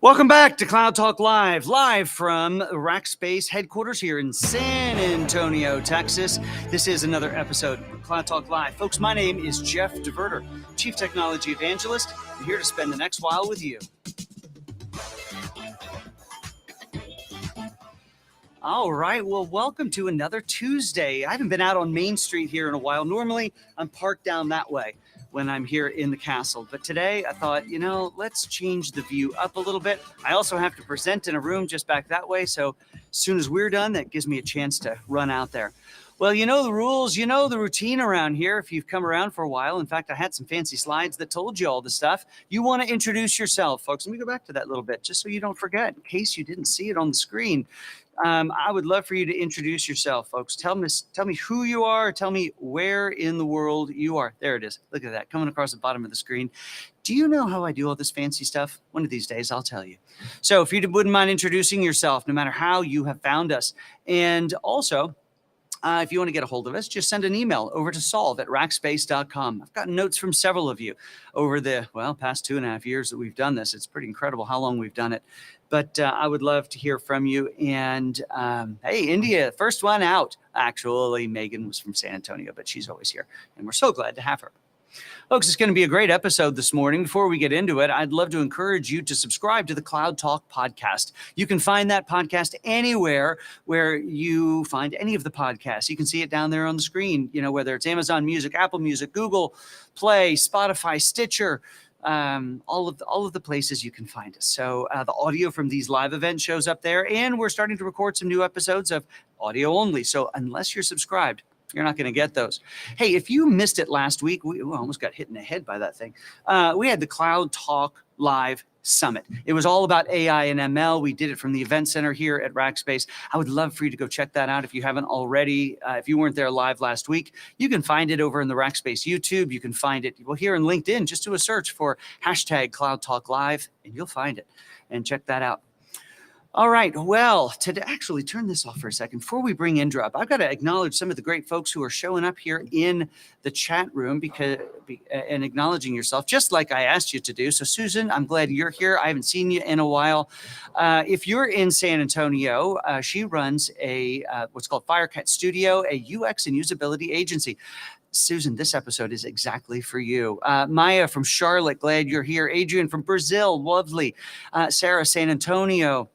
Welcome back to Cloud Talk live from Rackspace headquarters here in San Antonio, Texas. This is another episode of Cloud Talk Live. Folks, my name is Jeff DeVerter, Chief Technology Evangelist. I'm here to spend the next while with you. All right, well, welcome to another Tuesday. I haven't been out on Main Street here in a while. Normally, I'm parked down that way when I'm here in the castle. But today I thought, let's change the view up a little bit. I also have to present in a room just back that way. So as soon as we're done, that gives me a chance to run out there. Well, you know the rules, you know the routine around here if you've come around for a while. In fact, I had some fancy slides that told you all the stuff. You want to introduce yourself, folks. Let me go back to that a little bit just so you don't forget in case you didn't see it on the screen. I would love for you to introduce yourself, folks. Tell me who you are. Tell me where in the world you are. There it is. Look at that coming across the bottom of the screen. Do you know how I do all this fancy stuff? One of these days, I'll tell you. So if you wouldn't mind introducing yourself, no matter how you have found us. And also, if you want to get a hold of us, just send an email over to solve@rackspace.com. I've gotten notes from several of you over the, past 2.5 years that we've done this. It's pretty incredible how long we've done it. But I would love to hear from you. And hey, India, first one out. Actually, Megan was from San Antonio, but she's always here. And we're so glad to have her. Folks, it's going to be a great episode this morning. Before we get into it, I'd love to encourage you to subscribe to the Cloud Talk podcast. You can find that podcast anywhere where you find any of the podcasts. You can see it down there on the screen, whether it's Amazon Music, Apple Music, Google Play, Spotify, Stitcher, all of the places you can find us. So the audio from these live events shows up there, and we're starting to record some new episodes of audio only. So unless you're subscribed, you're not going to get those. Hey, if you missed it last week, we almost got hit in the head by that thing. We had the Cloud Talk Live Summit. It was all about AI and ML. We did it from the event center here at Rackspace. I would love for you to go check that out if you haven't already. If you weren't there live last week, you can find it over in the Rackspace YouTube. You can find it here in LinkedIn. Just do a search for hashtag Cloud Talk Live and you'll find it. And check that out. All right. Well, to actually turn this off for a second, before we bring Indra up, I've got to acknowledge some of the great folks who are showing up here in the chat room and acknowledging yourself, just like I asked you to do. So, Susan, I'm glad you're here. I haven't seen you in a while. If you're in San Antonio, she runs a what's called Firecat Studio, a UX and usability agency. Susan, this episode is exactly for you. Maya from Charlotte, glad you're here. Adrian from Brazil, lovely. Sarah, San Antonio.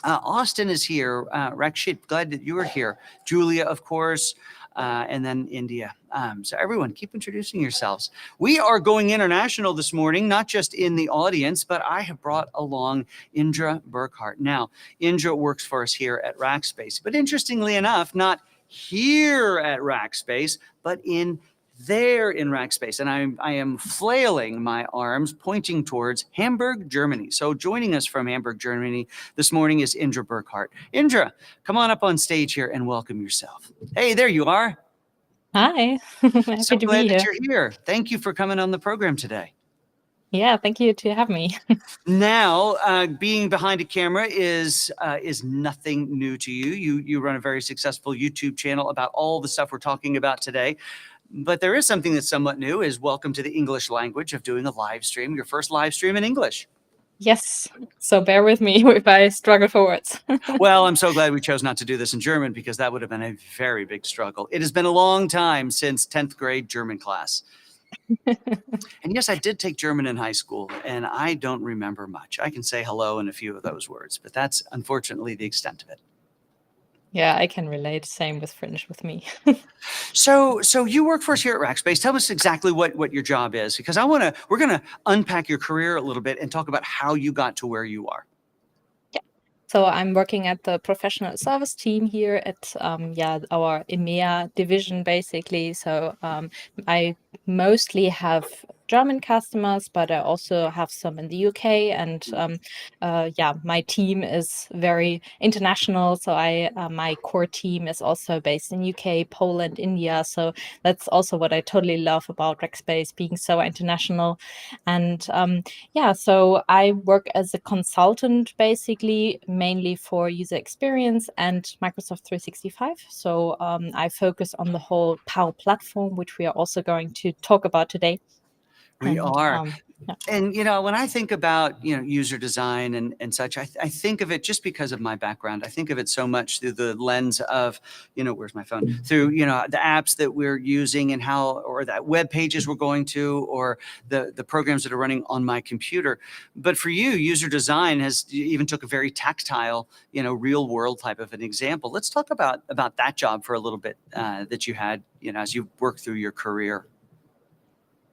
Austin is here. Rakshit, glad that you were here. Julia, of course, and then India. So everyone, keep introducing yourselves. We are going international this morning, not just in the audience, but I have brought along Indra Burkhart. Now, Indra works for us here at Rackspace, but interestingly enough, not here at Rackspace, but in Rackspace. And I am flailing my arms, pointing towards Hamburg, Germany. So joining us from Hamburg, Germany this morning is Indra Burkhart. Indra, come on up on stage here and welcome yourself. Hey, there you are. Hi. Happy so to glad be that here. you're here. Thank you for coming on the program today. Yeah, thank you to have me. Now, being behind a camera is nothing new to you. You run a very successful YouTube channel about all the stuff we're talking about today. But there is something that's somewhat new, is welcome to the English language of doing a live stream, your first live stream in English. Yes. So bear with me if I struggle for words. Well, I'm so glad we chose not to do this in German because that would have been a very big struggle. It has been a long time since 10th grade German class. And yes, I did take German in high school, and I don't remember much. I can say hello in a few of those words, but that's unfortunately the extent of it. Yeah, I can relate. Same with French with me. So you work for us here at Rackspace. Tell us exactly what your job is, because we're going to unpack your career a little bit and talk about how you got to where you are. So I'm working at the professional service team here at our EMEA division, basically. So I mostly have German customers, but I also have some in the UK. And my team is very international. So my core team is also based in UK, Poland, India. So that's also what I totally love about Rackspace, being so international. And so I work as a consultant, basically, mainly for user experience and Microsoft 365. So I focus on the whole Power Platform, which we are also going to talk about today. We And are. yeah. And, when I think about, user design and such, I think of it just because of my background. I think of it so much through the lens of, where's my phone? Through, the apps that we're using and how, or that web pages we're going to, or the programs that are running on my computer. But for you, user design you even took a very tactile, real world type of an example. Let's talk about that job for a little bit that you had, as you work through your career.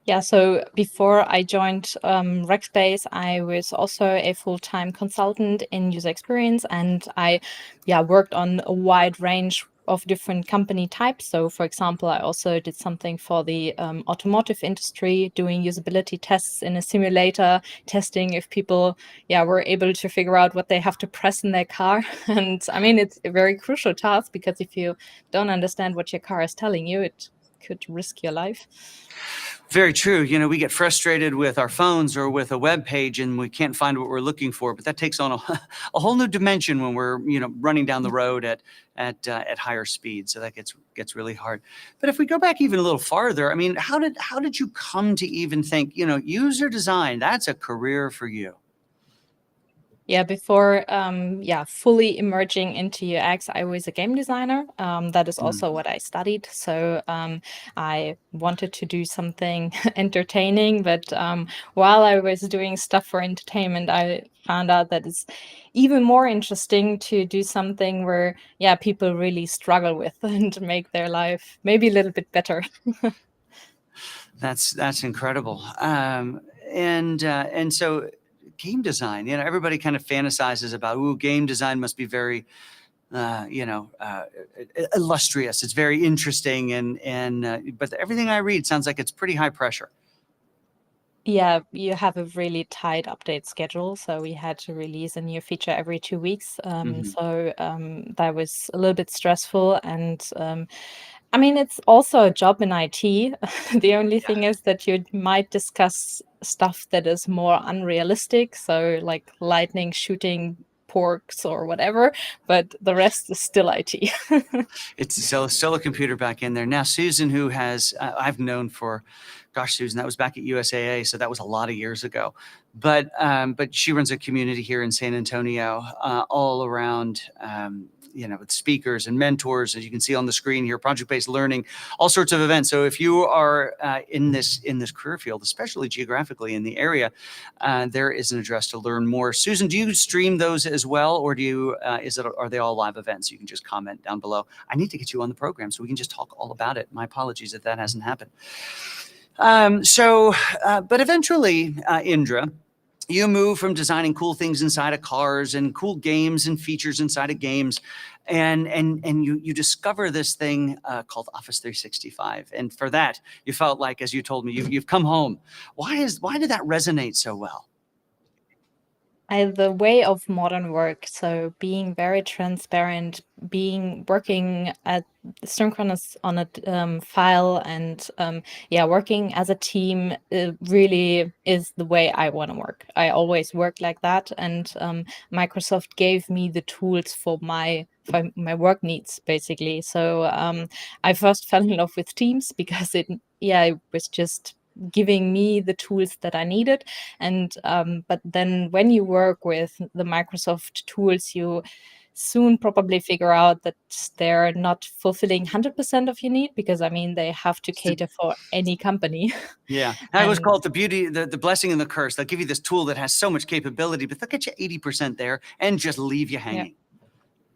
Yeah, so before I joined Rackspace, I was also a full-time consultant in user experience, and I worked on a wide range of different company types. So for example, I also did something for the automotive industry, doing usability tests in a simulator, testing if people were able to figure out what they have to press in their car. And I mean, it's a very crucial task, because if you don't understand what your car is telling you, it could risk your life. Very true. We get frustrated with our phones or with a web page and we can't find what we're looking for, but that takes on a whole new dimension when we're, running down the road at higher speed. So that gets really hard. But if we go back even a little farther, I mean, how did you come to even think, user design, that's a career for you? Yeah, before fully emerging into UX, I was a game designer. That is also what I studied. So I wanted to do something entertaining, but while I was doing stuff for entertainment, I found out that it's even more interesting to do something where people really struggle with and make their life maybe a little bit better. That's incredible. And so game design, everybody kind of fantasizes about, game design must be very, illustrious. It's very interesting. But everything I read sounds like it's pretty high pressure. Yeah, you have a really tight update schedule. So we had to release a new feature every 2 weeks. That was a little bit stressful. And I mean, it's also a job in IT. The only thing is that you might discuss stuff that is more unrealistic. So like lightning shooting porks or whatever, but the rest is still IT. It's still a computer back in there. Now, Susan, who has, I've known for, gosh, Susan, that was back at USAA. So that was a lot of years ago. But she runs a community here in San Antonio, all around, with speakers and mentors, as you can see on the screen here, project-based learning, all sorts of events. So if you are in this career field, especially geographically in the area, there is an address to learn more. Susan, do you stream those as well, or are they all live events? You can just comment down below. I need to get you on the program so we can just talk all about it. My apologies if that hasn't happened. But eventually, Indra, you move from designing cool things inside of cars and cool games and features inside of games, and you discover this thing called Office 365. And for that, you felt like, as you told me, you've come home. Why did that resonate so well? The way of modern work, so being very transparent, working at synchronous on a file, and working as a team really is the way I want to work. I always work like that, and Microsoft gave me the tools for my work needs, basically. So I first fell in love with Teams because it was just giving me the tools that I needed. And but then when you work with the Microsoft tools, you soon probably figure out that they're not fulfilling 100% of your need, because I mean, they have to cater for any company. Yeah, I always call it the beauty, the blessing and the curse. They'll give you this tool that has so much capability, but they'll get you 80% there and just leave you hanging.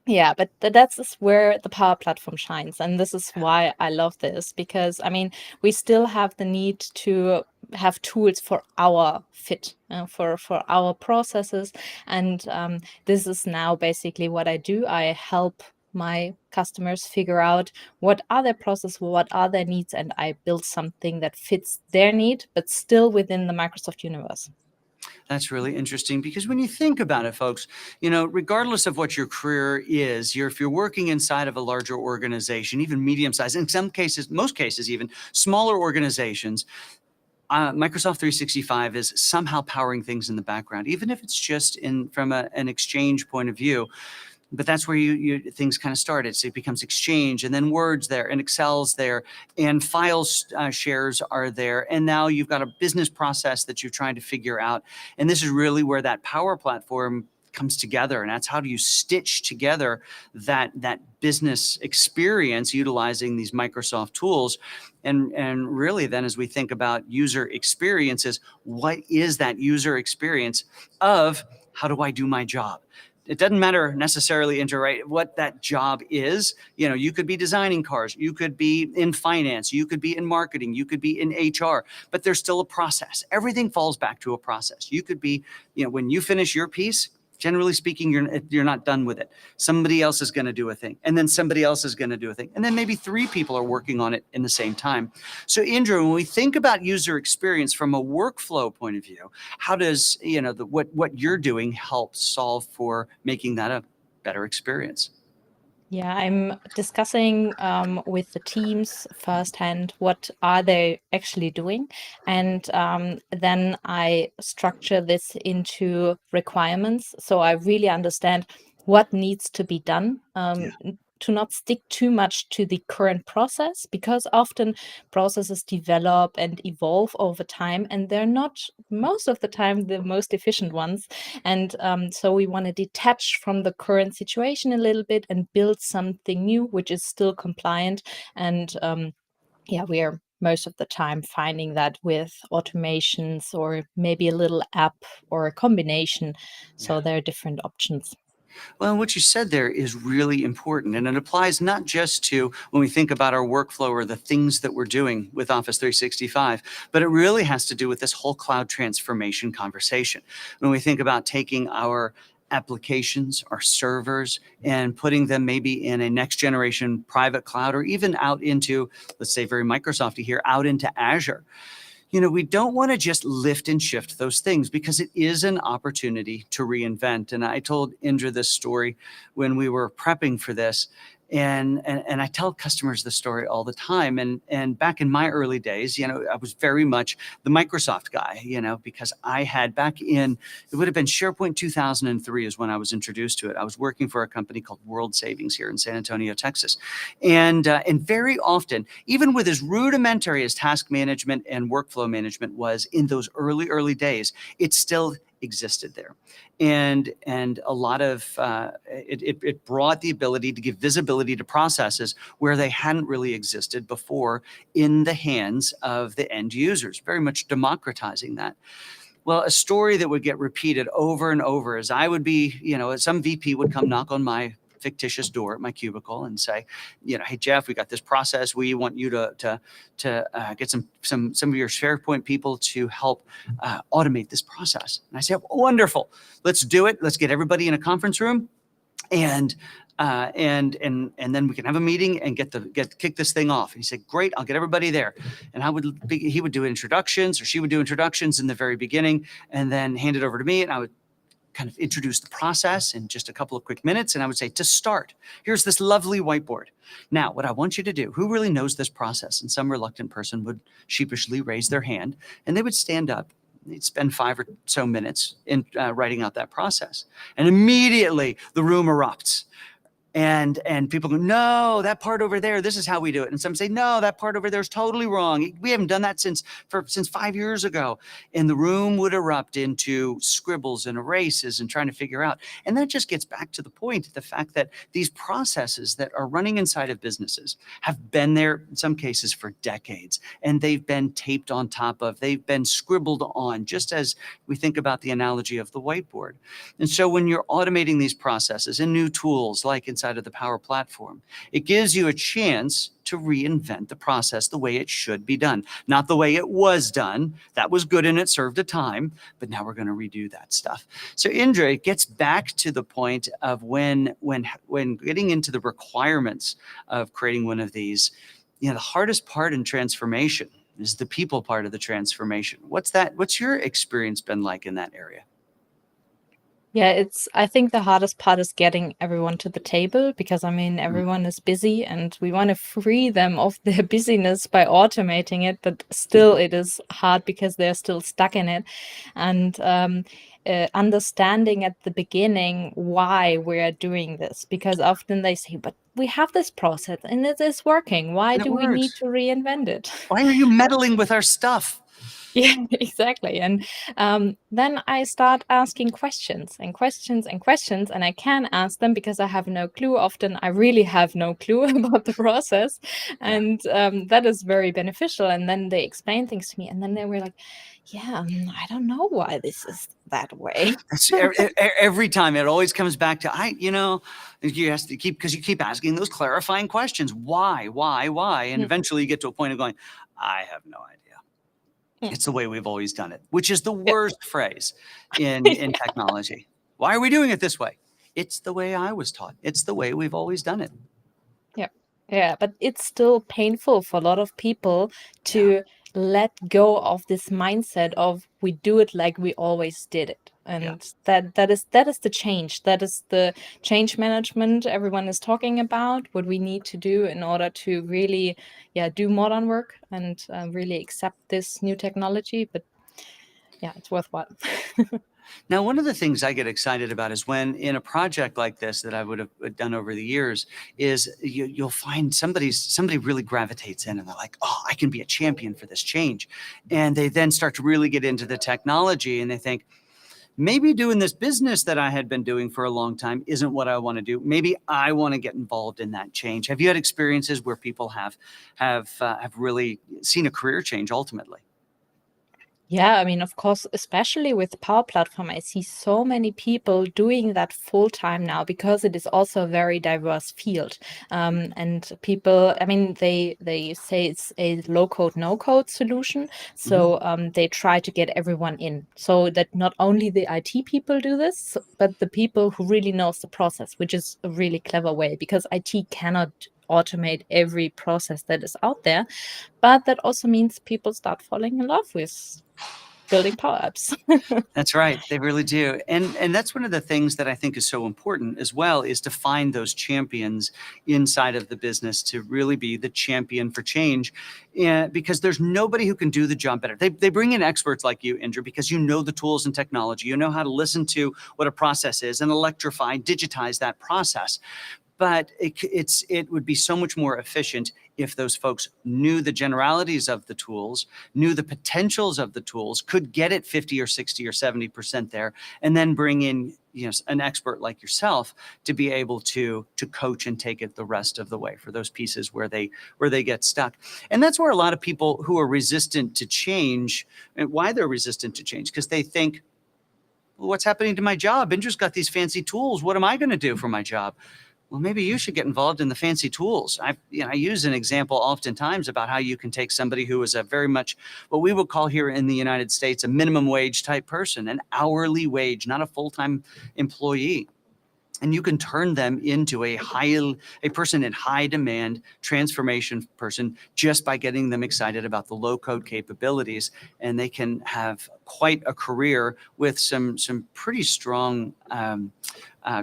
Yeah, but that's where the Power Platform shines. And this is why I love this, because I mean, we still have the need to have tools for our fit, for our processes. And this is now basically what I do. I help my customers figure out what are their processes, what are their needs, and I build something that fits their need, but still within the Microsoft universe. That's really interesting, because when you think about it, folks, regardless of what your career is, if you're working inside of a larger organization, even medium sized, in some cases, most cases, even smaller organizations, Microsoft 365 is somehow powering things in the background, even if it's just from an exchange point of view. but that's where things kind of started. So it becomes Exchange, and then Word's there, and Excel's there, and files shares are there. And now you've got a business process that you're trying to figure out. And this is really where that Power Platform comes together. And that's how do you stitch together that business experience utilizing these Microsoft tools. And really then, as we think about user experiences, what is that user experience of how do I do my job? It doesn't matter necessarily, Indra, right, what that job is. You know, you could be designing cars, you could be in finance, you could be in marketing, you could be in HR, but there's still a process. Everything falls back to a process. You could be, you know, when you finish your piece, generally speaking, you're not done with it. Somebody else is going to do a thing, and then somebody else is going to do a thing, and then maybe 3 people are working on it in the same time. So Indra, when we think about user experience from a workflow point of view, how does, you know, what you're doing help solve for making that a better experience? Yeah, I'm discussing with the teams firsthand what are they actually doing, and then I structure this into requirements. So I really understand what needs to be done. To not stick too much to the current process, because often processes develop and evolve over time, and they're not most of the time the most efficient ones. And so we want to detach from the current situation a little bit and build something new, which is still compliant. And yeah, we are most of the time finding that with automations or maybe a little app or a combination. So there are different options. Well, what you said there is really important, and it applies not just to when we think about our workflow or the things that we're doing with Office 365, but it really has to do with this whole cloud transformation conversation. When we think about taking our applications, our servers, and putting them maybe in a next generation private cloud, or even out into, let's say very Microsofty here, out into Azure. You know, we don't want to just lift and shift those things, because it is an opportunity to reinvent. And I told Indra this story when we were prepping for this. And I tell customers this story all the time. And back in my early days, you know, I was very much the Microsoft guy, you know, because I had back in, it would have been SharePoint 2003 is when I was introduced to it. I was working for a company called World Savings here in San Antonio, Texas. And very often, even with as rudimentary as task management and workflow management was in those early days, it still existed there. And a lot of it brought the ability to give visibility to processes where they hadn't really existed before in the hands of the end users, very much democratizing that. Well, a story that would get repeated over and over is I would be, you know, some VP would come knock on my fictitious door at my cubicle and say, you know, hey, Jeff, we got this process. We want you to get some of your SharePoint people to help automate this process. And I said, wonderful, let's do it. Let's get everybody in a conference room, and then we can have a meeting and kick this thing off. And he said, great, I'll get everybody there. And he would do introductions, or she would do introductions in the very beginning, and then hand it over to me, and I would kind of introduce the process in just a couple of quick minutes. And I would say, to start, here's this lovely whiteboard. Now, what I want you to do, who really knows this process? And some reluctant person would sheepishly raise their hand, and they would stand up. They'd spend 5 or so minutes in writing out that process. And immediately the room erupts. And people go, no, that part over there, this is how we do it. And some say, no, that part over there is totally wrong. We haven't done that since 5 years ago. And the room would erupt into scribbles and erases and trying to figure out. And that just gets back to the point, the fact that these processes that are running inside of businesses have been there in some cases for decades, and they've been taped on top of, they've been scribbled on, just as we think about the analogy of the whiteboard. And so when you're automating these processes and new tools like inside of the Power Platform, it gives you a chance to reinvent the process the way it should be done, not the way it was done. That was good and it served a time, but now we're going to redo that stuff. So Indra, it gets back to the point of when getting into the requirements of creating one of these, you know, the hardest part in transformation is the people part of the transformation. What's your experience been like in that area? Yeah, I think the hardest part is getting everyone to the table, because I mean, everyone is busy and we want to free them of their busyness by automating it, but still it is hard because they're still stuck in it. And understanding at the beginning why we are doing this, because often they say, but we have this process and it is working. Why And it do we need works. to reinvent it? Why are you meddling with our stuff? Yeah, exactly. And then I start asking questions and questions and questions, and I can ask them because I have no clue. Often I really have no clue about the process, Yeah. and that is very beneficial. And then they explain things to me, and then they were like, yeah, I don't know why this is that way. That's every time it always comes back to you have to keep, because you keep asking those clarifying questions. Why? And eventually you get to a point of going, I have no idea. It's the way we've always done it, which is the worst phrase in technology. Why are we doing it this way? It's the way I was taught. It's the way we've always done it. Yeah, but it's still painful for a lot of people to let go of this mindset of we do it like we always did it. And that is the change. That is the change management everyone is talking about, what we need to do in order to really do modern work and really accept this new technology. But yeah, it's worthwhile. Now, one of the things I get excited about is when in a project like this that I would have done over the years is you'll find somebody really gravitates in and they're like, oh, I can be a champion for this change. And they then start to really get into the technology and they think, maybe doing this business that I had been doing for a long time isn't what I want to do. Maybe I want to get involved in that change. Have you had experiences where people have really seen a career change ultimately? Yeah, I mean, of course, especially with PowerPlatform, I see so many people doing that full time now because it is also a very diverse field. And people, I mean, they say it's a low code, no code solution. So they try to get everyone in so that not only the IT people do this, but the people who really knows the process, which is a really clever way because IT cannot automate every process that is out there. But that also means people start falling in love with building power apps. That's right. They really do. And that's one of the things that I think is so important as well, is to find those champions inside of the business to really be the champion for change. Because there's nobody who can do the job better. They bring in experts like you, Indra, because you know the tools and technology. You know how to listen to what a process is and electrify, digitize that process. But it would be so much more efficient if those folks knew the generalities of the tools, knew the potentials of the tools, could get it 50 or 60 or 70% there, and then bring in an expert like yourself to be able to coach and take it the rest of the way for those pieces where they get stuck. And that's where a lot of people who are resistant to change, and why they're resistant to change, because they think, well, what's happening to my job? Indra's got these fancy tools. What am I going to do for my job? Well, maybe you should get involved in the fancy tools. I use an example oftentimes about how you can take somebody who is a very much what we would call here in the United States a minimum wage type person, an hourly wage, not a full-time employee. And you can turn them into a person in high demand transformation person just by getting them excited about the low code capabilities. And they can have quite a career with some pretty strong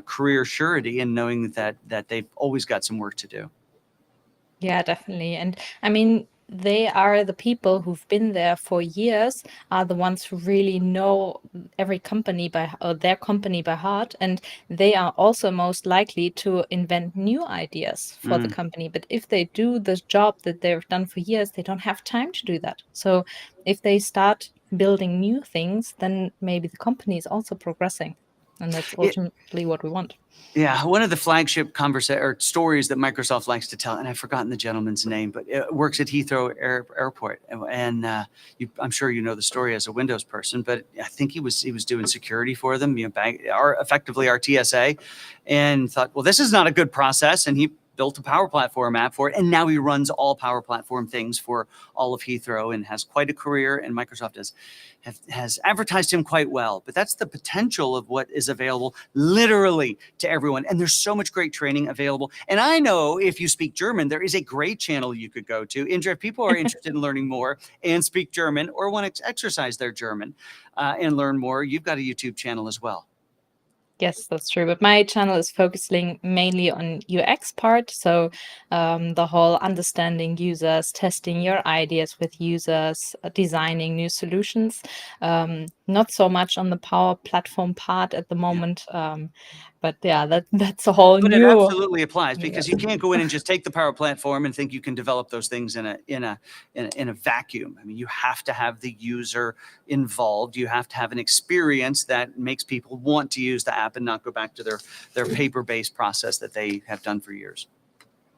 career surety and knowing that they've always got some work to do. Yeah, definitely. And I mean, they are the people who've been there for years, are the ones who really know every company their company by heart. And they are also most likely to invent new ideas for the company. But if they do the job that they've done for years, they don't have time to do that. So if they start building new things, then maybe the company is also progressing. And that's ultimately what we want. Yeah, one of the flagship stories that Microsoft likes to tell, and I've forgotten the gentleman's name, but it works at Heathrow Airport, and I'm sure you know the story as a Windows person, but I think he was doing security for them, effectively our TSA, and thought, well, this is not a good process, and he built a PowerPlatform app for it, and now he runs all PowerPlatform things for all of Heathrow and has quite a career, and Microsoft has advertised him quite well. But that's the potential of what is available literally to everyone, and there's so much great training available. And I know if you speak German, there is a great channel you could go to. Indra, if people are interested in learning more and speak German or want to exercise their German and learn more, you've got a YouTube channel as well. Yes, that's true. But my channel is focusing mainly on UX part. So the whole understanding users, testing your ideas with users, designing new solutions. not so much on the PowerPlatform part at the moment. But yeah, that's a whole But it new absolutely applies, because you can't go in and just take the PowerPlatform and think you can develop those things in a vacuum. I mean, you have to have the user involved. You have to have an experience that makes people want to use the app and not go back to their paper-based process that they have done for years.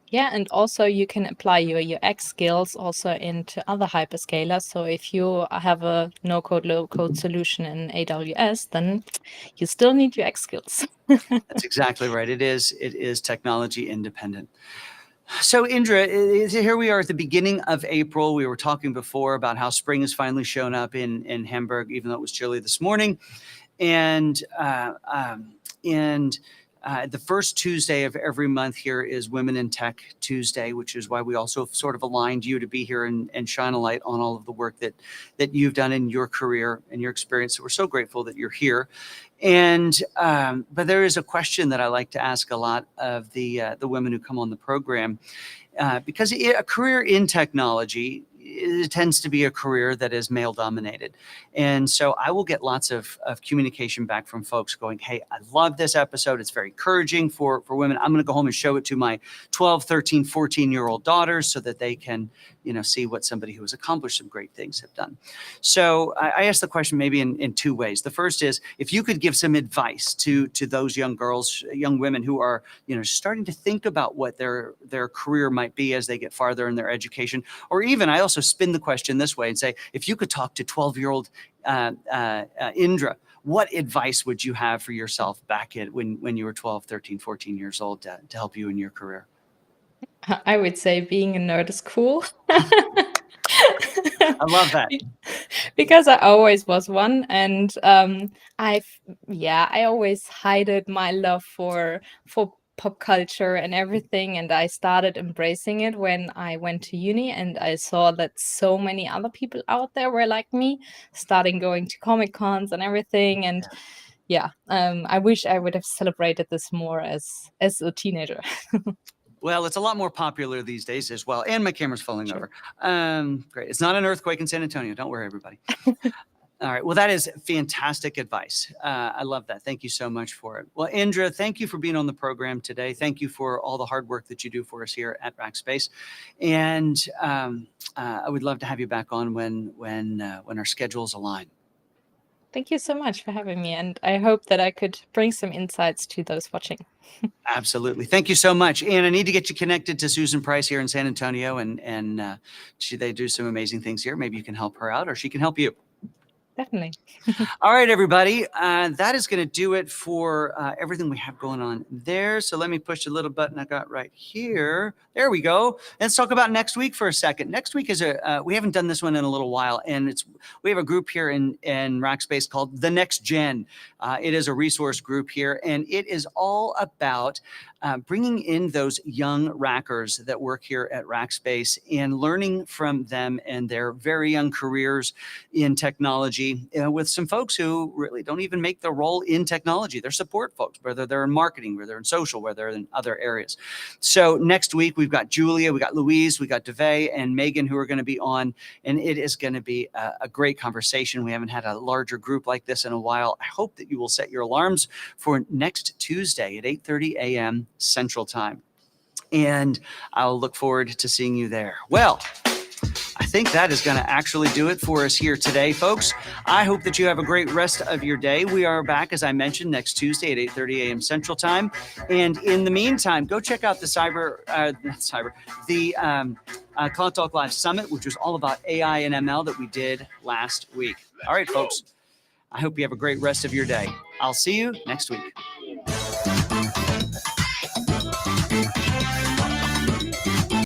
Yeah, and also you can apply your UX skills also into other hyperscalers. So if you have a no-code, low-code solution in AWS, then you still need UX skills. That's exactly right. It is technology independent. So Indra, here we are at the beginning of April. We were talking before about how spring has finally shown up in Hamburg, even though it was chilly this morning. And the first Tuesday of every month here is Women in Tech Tuesday, which is why we also sort of aligned you to be here and shine a light on all of the work that you've done in your career and your experience. So we're so grateful that you're here. And but there is a question that I like to ask a lot of the women who come on the program, because a career in technology, it tends to be a career that is male dominated. And so I will get lots of communication back from folks going, hey, I love this episode. It's very encouraging for women. I'm going to go home and show it to my 12, 13, 14-year-old daughters so that they can, see what somebody who has accomplished some great things have done. So I asked the question maybe in two ways. The first is, if you could give some advice to those young girls, young women who are, starting to think about what their career might be as they get farther in their education, or even I also spin the question this way and say, if you could talk to 12-year-old Indra, what advice would you have for yourself back when you were 12, 13, 14 years old to help you in your career? I would say being a nerd is cool. I love that. Because I always was one, and I always hided my love for pop culture and everything, and I started embracing it when I went to uni, and I saw that so many other people out there were like me, starting going to Comic Cons and everything, and I wish I would have celebrated this more as a teenager. Well, it's a lot more popular these days as well. And my camera's falling Sure. over. Great. It's not an earthquake in San Antonio. Don't worry, everybody. All right. Well, that is fantastic advice. I love that. Thank you so much for it. Well, Indra, thank you for being on the program today. Thank you for all the hard work that you do for us here at Rackspace. And I would love to have you back on when our schedules align. Thank you so much for having me, and I hope that I could bring some insights to those watching. Absolutely. Thank you so much. And I need to get you connected to Susan Price here in San Antonio, and they do some amazing things here. Maybe you can help her out, or she can help you. Definitely. All right, everybody. That is going to do it for everything we have going on there. So let me push the little button I got right here. There we go. Let's talk about next week for a second. Next week is we haven't done this one in a little while, and we have a group here in Rackspace called The Next Gen. It is a resource group here, and it is all about bringing in those young rackers that work here at Rackspace and learning from them and their very young careers in technology, with some folks who really don't even make the role in technology. They're support folks, whether they're in marketing, whether they're in social, whether they're in other areas. So next week, we've got Julia, we got Louise, we got DeVay and Megan who are going to be on, and it is going to be a great conversation. We haven't had a larger group like this in a while. I hope that you will set your alarms for next Tuesday at 8:30 a.m. Central Time. And I'll look forward to seeing you there. Well, I think that is going to actually do it for us here today, folks. I hope that you have a great rest of your day. We are back, as I mentioned, next Tuesday at 8:30 a.m. Central Time. And in the meantime, go check out the Cloud Talk Live Summit, which was all about AI and ML that we did last week. All right, folks. I hope you have a great rest of your day. I'll see you next week.